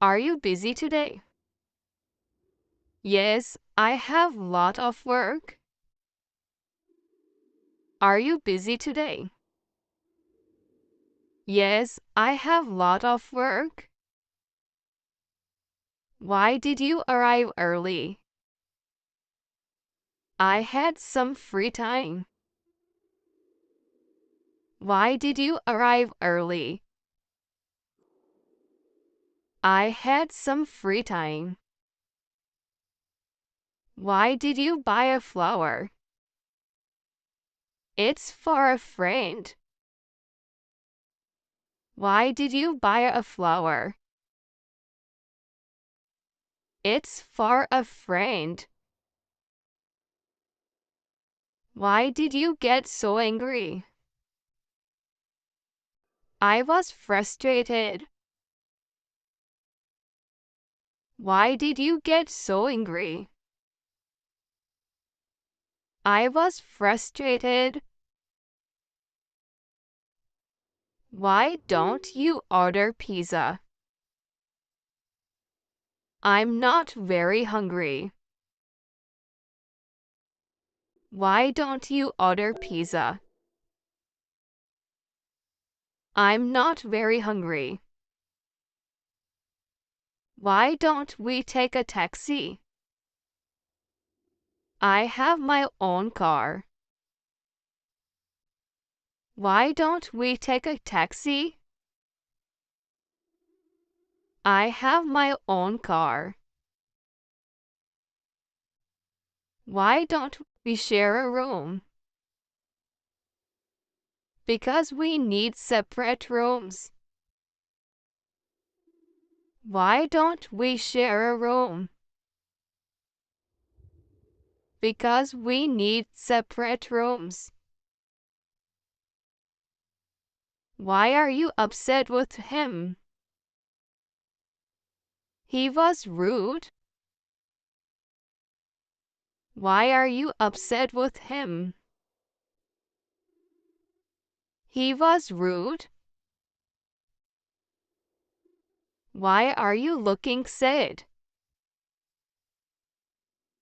Are you busy today? Yes, I have lot of work. Are you busy today? Yes, I have lot of work. Why did you arrive early? I had some free time. Why did you arrive early? I had some free time. Why did you buy a flower? It's for a friend. Why did you buy a flower? It's for a friend. Why did you get so angry? I was frustrated. Why did you get so angry? I was frustrated. Why don't you order pizza? I'm not very hungry. Why don't you order pizza? I'm not very hungry. Why don't we take a taxi? I have my own car. Why don't we take a taxi? I have my own car. Why don't we share a room? Because we need separate rooms. Why don't we share a room? Because we need separate rooms. Why are you upset with him? He was rude. Why are you upset with him? He was rude. Why are you looking sad?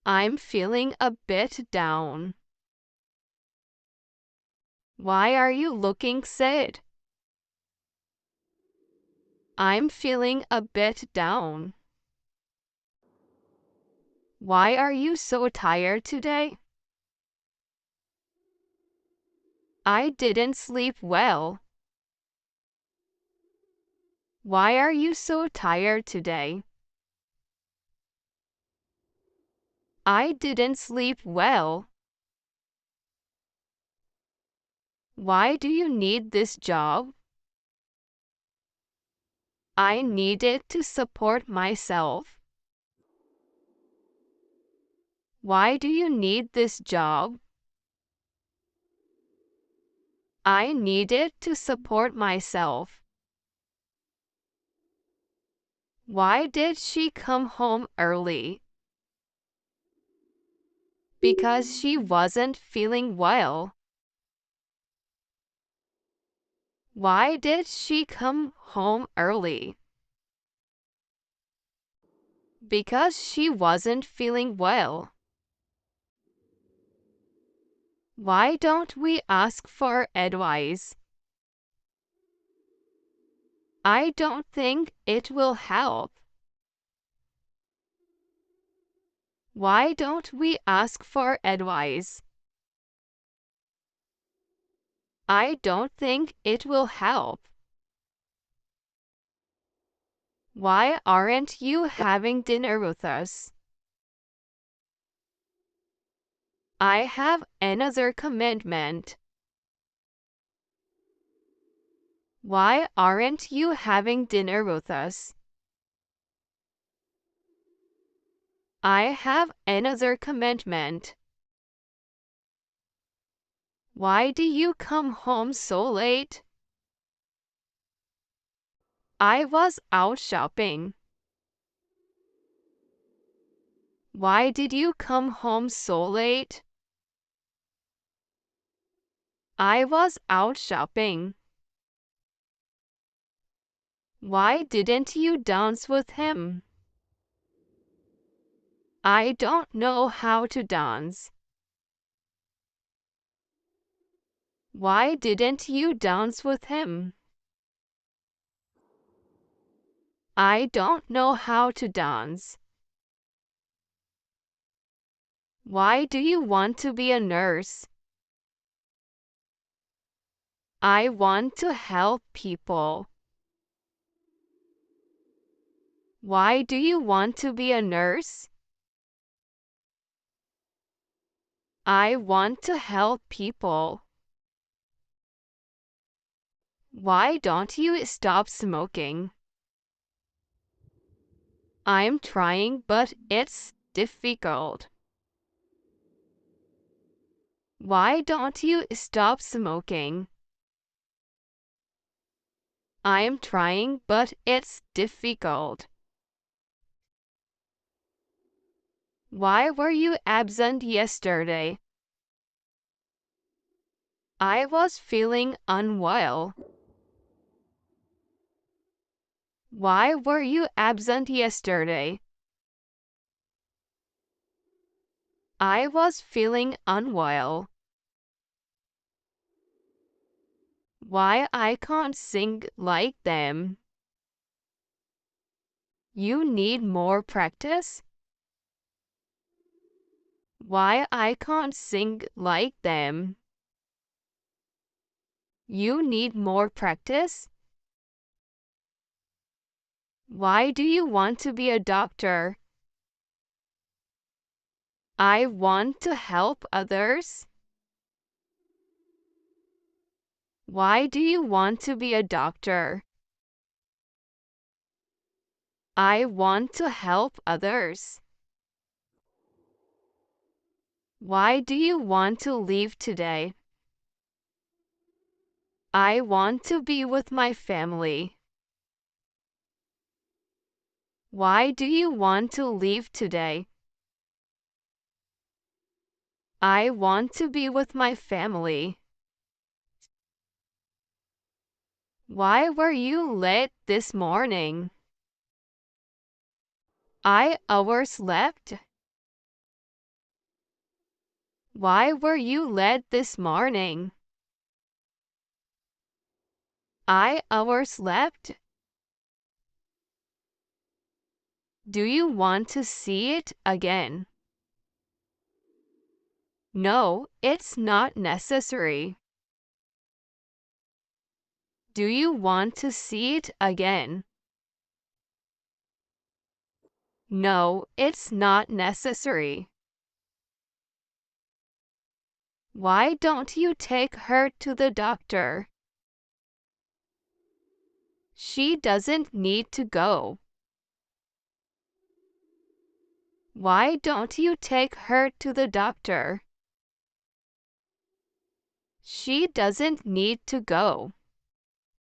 I'm feeling a bit down. Why are you looking sad? I'm feeling a bit down. Why are you so tired today? I didn't sleep well. Why are you so tired today? I didn't sleep well. Why do you need this job? I need it to support myself. Why do you need this job? I need it to support myself. Why did she come home early? Because she wasn't feeling well. Why did she come home early? Because she wasn't feeling well. Why don't we ask for advice? I don't think it will help. Why don't we ask for advice? I don't think it will help. Why aren't you having dinner with us? I have another commitment. Why aren't you having dinner with us? I have another commitment. Why do you come home so late? I was out shopping. Why did you come home so late? I was out shopping. Why didn't you dance with him? I don't know how to dance. Why didn't you dance with him? I don't know how to dance. Why do you want to be a nurse? I want to help people. Why do you want to be a nurse? I want to help people. Why don't you stop smoking? I'm trying, but it's difficult. Why don't you stop smoking? I'm trying, but it's difficult. Why were you absent yesterday? I was feeling unwell. Why were you absent yesterday? I was feeling unwell. Why I can't sing like them? You need more practice? Why I can't sing like them? You need more practice? Why do you want to be a doctor? I want to help others. Why do you want to be a doctor? I want to help others. Why do you want to leave today? I want to be with my family. Why do you want to leave today? I want to be with my family. Why were you late this morning? I overslept. Why were you late this morning? I overslept. Do you want to see it again? No, it's not necessary. Do you want to see it again? No, it's not necessary. Why don't you take her to the doctor? She doesn't need to go. Why don't you take her to the doctor? She doesn't need to go.